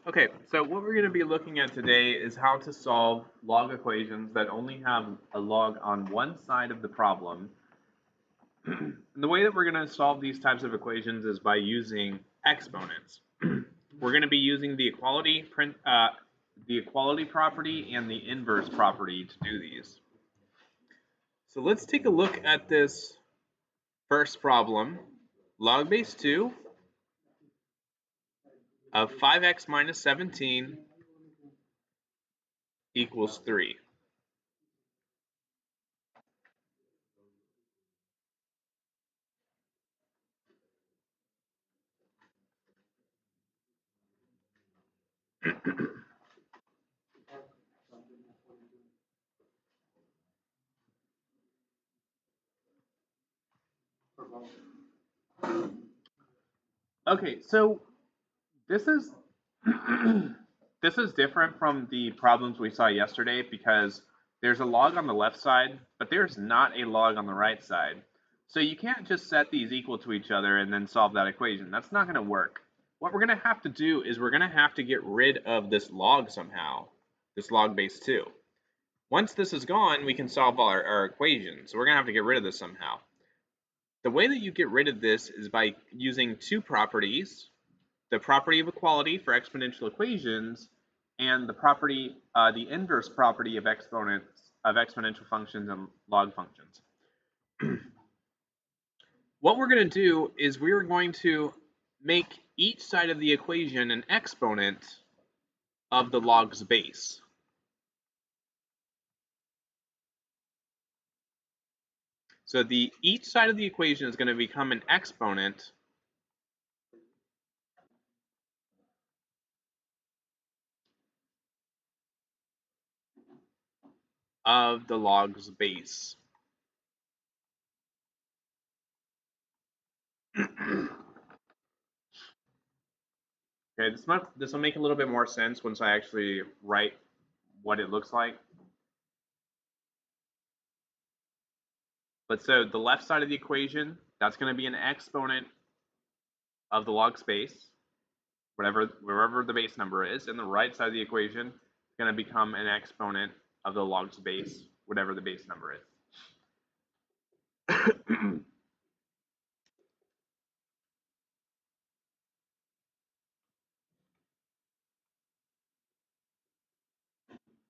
Okay, so what we're going to be looking at today is how to solve log equations that only have a log on one side of the problem. And the way that we're going to solve these types of equations is by using exponents. We're going to be using the equality property and the inverse property to do these. So let's take a look at this first problem. Log base 2 of 5x minus 17 equals 3. Okay, so this is this is different from the problems we saw yesterday because there's a log on the left side, but there's not a log on the right side. So you can't just set these equal to each other and then solve that equation. That's not going to work. What we're going to have to do is we're going to have to get rid of this log somehow, this log base 2. Once this is gone, we can solve our equation. So we're going to have to get rid of this somehow. The way that you get rid of this is by using two properties: the property of equality for exponential equations, and the inverse property of exponential functions and log functions. What we're going to do is we're going to make each side of the equation an exponent of the log's base. So each side of the equation is going to become an exponent of the log's base. Okay, this will make a little bit more sense once I actually write what it looks like. But so the left side of the equation, that's going to be an exponent of the log space, wherever the base number is, and the right side of the equation is going to become an exponent of the log's base, whatever the base number is.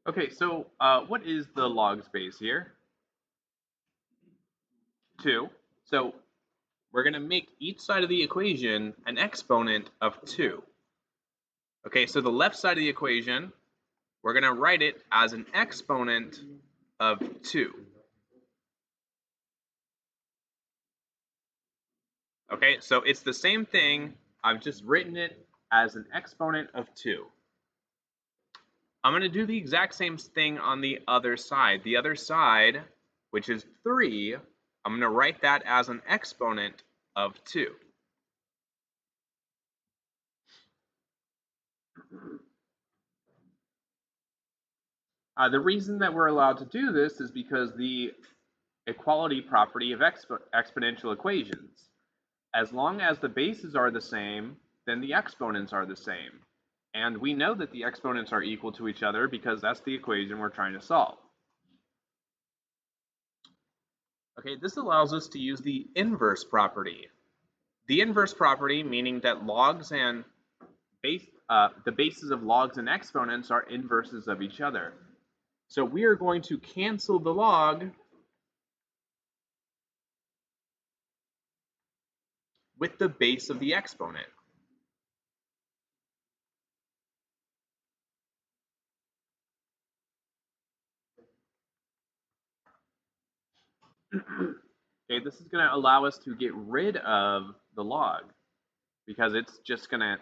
Okay, so what is the log's base here? 2. So we're going to make each side of the equation an exponent of 2. Okay, so the left side of the equation, we're going to write it as an exponent of 2. Okay, so it's the same thing. I've just written it as an exponent of 2. I'm going to do the exact same thing on the other side. The other side, which is 3, I'm going to write that as an exponent of 2. The reason that we're allowed to do this is because the equality property of exponential equations. As long as the bases are the same, then the exponents are the same. And we know that the exponents are equal to each other because that's the equation we're trying to solve. Okay, this allows us to use the inverse property. The inverse property meaning that logs and the bases of logs and exponents are inverses of each other. So we are going to cancel the log with the base of the exponent. Okay, this is going to allow us to get rid of the log because it's just going to,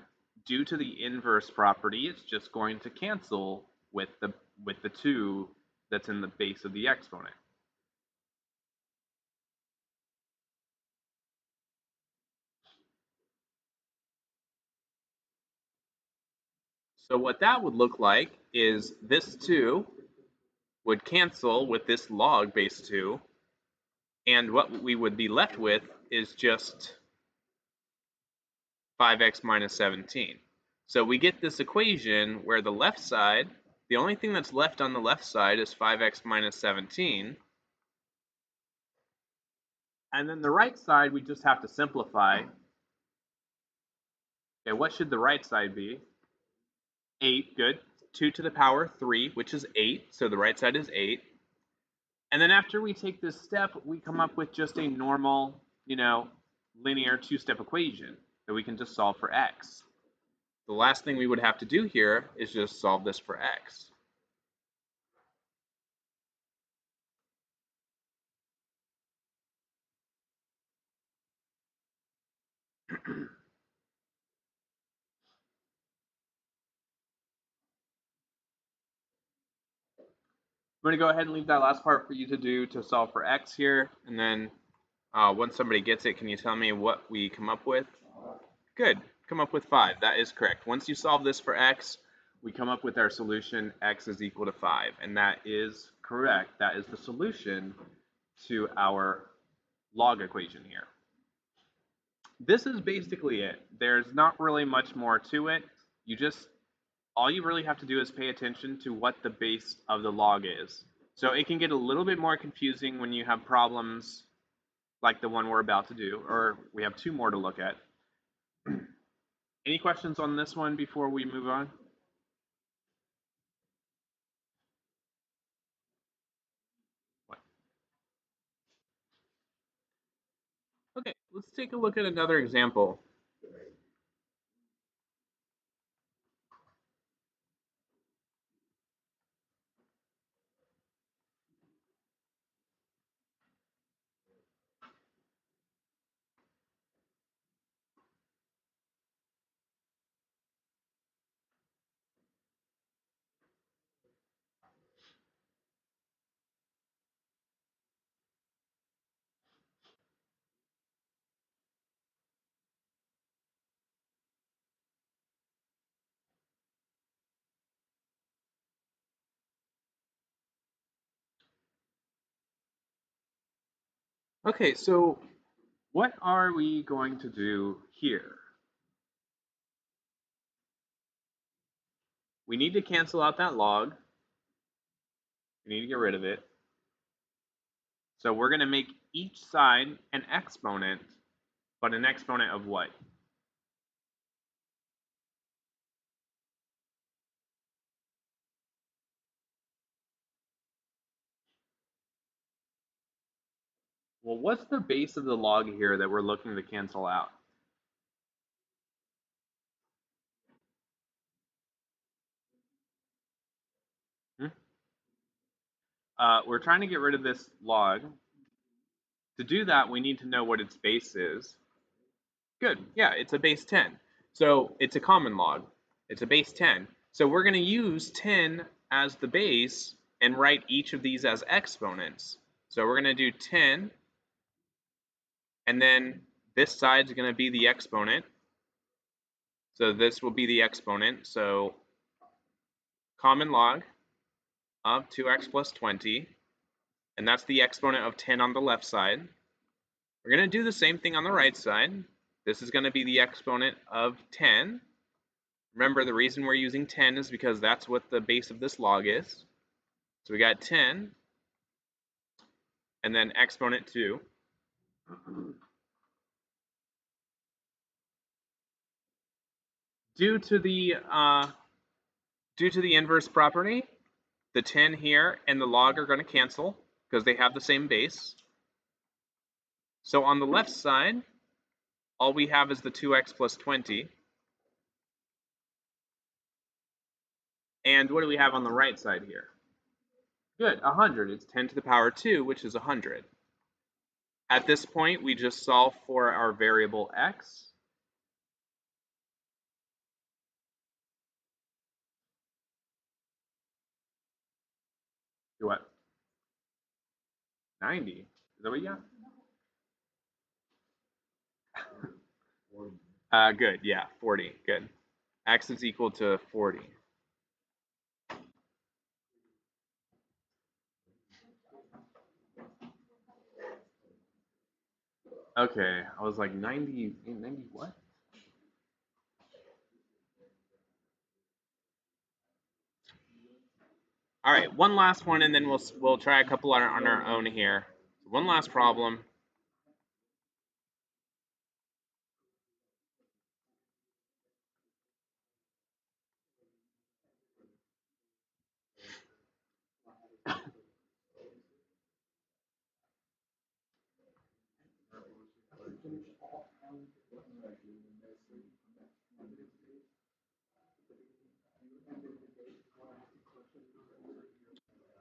due to the inverse property, it's just going to cancel with the 2 that's in the base of the exponent. So what that would look like is this 2 would cancel with this log base 2, and what we would be left with is just 5x minus 17. So we get this equation where the left side, the only thing that's left on the left side is 5x minus 17. And then the right side, we just have to simplify. Okay, what should the right side be? 8, good. 2 to the power 3, which is 8, so the right side is 8. And then after we take this step, we come up with just a normal, linear two-step equation that we can just solve for x. The last thing we would have to do here is just solve this for x. I'm going to go ahead and leave that last part for you to do to solve for x here, and then once somebody gets it, can you tell me what we come up with? Good, come up with 5. That is correct. Once you solve this for x, we come up with our solution, x is equal to 5, and that is correct. That is the solution to our log equation here. This is basically it. There's not really much more to it. All you really have to do is pay attention to what the base of the log is. So it can get a little bit more confusing when you have problems like the one we're about to do, or we have 2 more to look at. Any questions on this one before we move on? What? Okay, let's take a look at another example. Okay, so what are we going to do here? We need to cancel out that log. We need to get rid of it. So we're going to make each side an exponent, but an exponent of what? Well, what's the base of the log here that we're looking to cancel out? We're trying to get rid of this log. To do that, we need to know what its base is. Good, yeah, it's a base 10. So it's a common log. It's a base 10. So we're going to use 10 as the base and write each of these as exponents. So we're going to do 10, and then this side's going to be the exponent. So this will be the exponent. So common log of 2x plus 20, and that's the exponent of 10 on the left side. We're going to do the same thing on the right side. This is going to be the exponent of 10. Remember, the reason we're using 10 is because that's what the base of this log is. So we got 10, and then exponent 2. Due to the inverse property, the 10 here and the log are going to cancel because they have the same base. So on the left side, all we have is the 2x plus 20. And what do we have on the right side here? Good, 100. It's 10 to the power 2, which is 100. At this point, we just solve for our variable x. Do what? 90. Is that what you got? Good, yeah, 40. Good. X is equal to 40. Okay, I was like 90 what? All right, one last one, and then we'll try a couple on our own here. One last problem.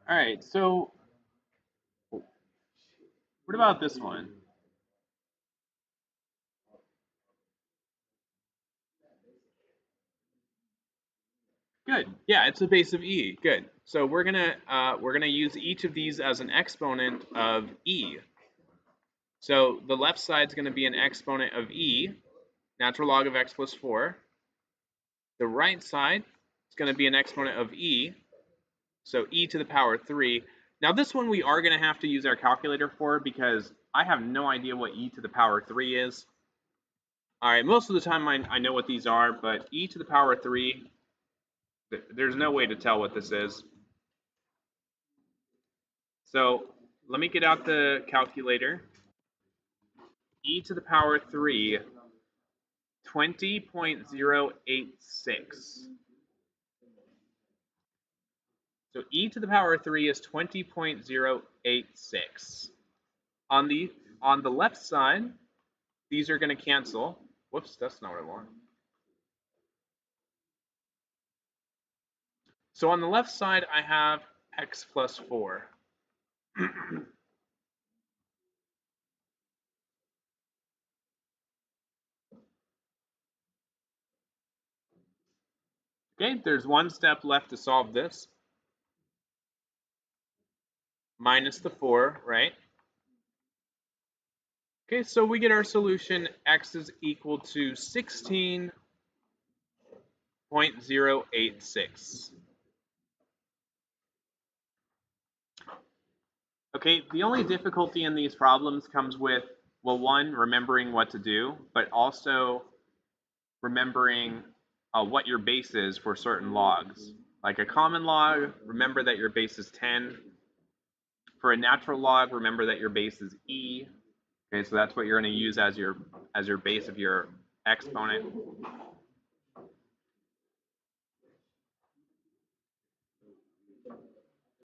All right, so what about this one? Good. Yeah, it's a base of e. Good. So we're gonna use each of these as an exponent of e. So the left side is going to be an exponent of e, natural log of x plus 4. The right side is going to be an exponent of e, so e to the power 3. Now this one we are going to have to use our calculator for because I have no idea what e to the power 3 is. All right, most of the time I know what these are, but e to the power 3, there's no way to tell what this is. So let me get out the calculator. E to the power 3, 20.086. So e to the power 3 is 20.086. On the left side, these are going to cancel. Whoops, that's not what I want. So on the left side, I have x plus 4. Okay, there's one step left to solve this. Minus the 4, right? Okay, so we get our solution. X is equal to 16.086. Okay, the only difficulty in these problems comes with, well, one, remembering what to do, but also remembering what your base is for certain logs. Like a common log, remember that your base is 10. For a natural log, remember that your base is e. Okay, so that's what you're going to use as your base of your exponent.